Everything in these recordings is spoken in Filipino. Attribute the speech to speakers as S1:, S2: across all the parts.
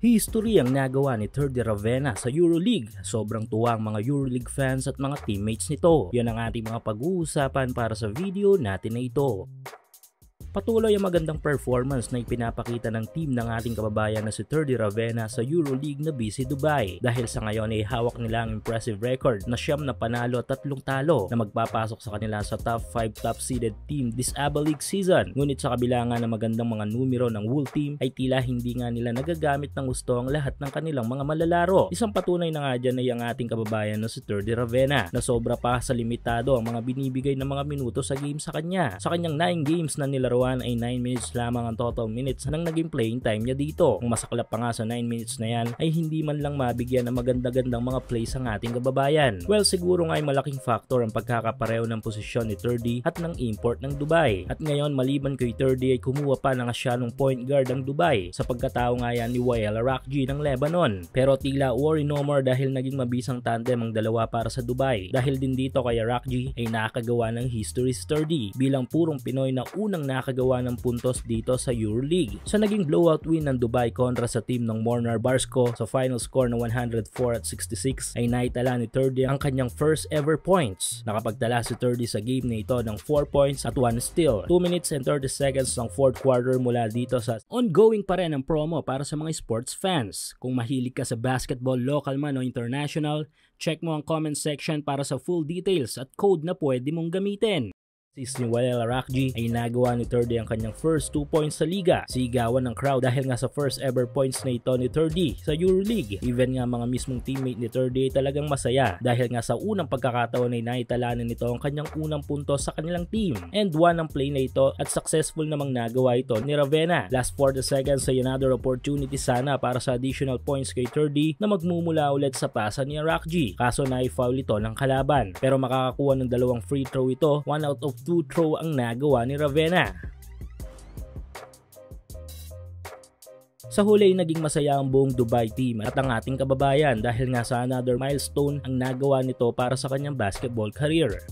S1: History ang nagawa ni Teddy Ravenna sa EuroLeague. Sobrang tuwa ang mga EuroLeague fans at mga teammates nito. Yan ang ating mga pag-uusapan para sa video natin na ito. Patuloy ang magandang performance na ipinapakita ng team ng ating kababayan na si Teddy Ravenna sa EuroLeague na BC Dubai. Dahil sa ngayon ay hawak nila ang impressive record na 9 na panalo at 3 talo na magpapasok sa kanila sa top 5 top seeded team this ABA League season. Ngunit sa kabila nga ng magandang mga numero ng Wool team ay tila hindi nga nila nagagamit ng gusto ang lahat ng kanilang mga malalaro. Isang patunay na nga dyan ay ang ating kababayan na si Teddy Ravenna na sobra pa sa limitado ang mga binibigay ng mga minuto sa game sa kanya. Sa kanyang 9 games na nilaro ay 9 minutes lamang ang total minutes nang naging playing time niya dito. Ang masaklap pa nga sa 9 minutes na yan ay hindi man lang mabigyan ng maganda-gandang mga plays ang ating kababayan. Well, siguro nga ay malaking factor ang pagkakapareho ng posisyon ni Teddy at ng import ng Dubai. At ngayon maliban kay Teddy ay kumuha pa ng siya ng point guard ng Dubai sa pagkatao nga yan ni Wael Arakji ng Lebanon. Pero tila worry no more dahil naging mabisang tandem ang dalawa para sa Dubai. Dahil din dito kay Arakji ay nakagawa ng history si Teddy bilang purong Pinoy na unang nakagawa ng puntos dito sa EuroLeague. Sa naging blowout win ng Dubai kontra sa team ng Mornar Barsko sa final score na 104-66 ay naitala ni Teddy ang kanyang first ever points. Nakapagtala si Teddy sa game na ito ng 4 points at 1 steal. 2 minutes and 30 seconds ng 4th quarter mula dito sa ongoing pa rin ang promo para sa mga sports fans. Kung mahilig ka sa basketball, local man o international, check mo ang comment section para sa full details at code na pwede mong gamitin. Assist ni Wael Arakji ay nagawa ni Teddy ang kanyang first 2 points sa liga. Sigawan ng crowd dahil nga sa first ever points na ito ni Teddy sa EuroLeague. Even nga mga mismong teammate ni Teddy ay talagang masaya dahil nga sa unang pagkakataon ay naitalanan nito ang kanyang unang puntos sa kanilang team. And one ang play na ito at successful namang nagawa ito ni Ravenna. Last 40 seconds ay another opportunity sana para sa additional points kay Teddy na magmumula ulit sa pasa ni Arakji. Kaso na-foul ito ng kalaban. Pero makakakuha ng 2 free throw ito, 1 out of 2 throw ang nagawa ni Ravenna. Sa huli ay naging masaya ang buong Dubai team at ang ating kababayan dahil nga sa another milestone ang nagawa nito para sa kanyang basketball career.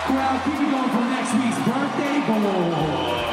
S2: Well, keep it going for next week's birthday boy.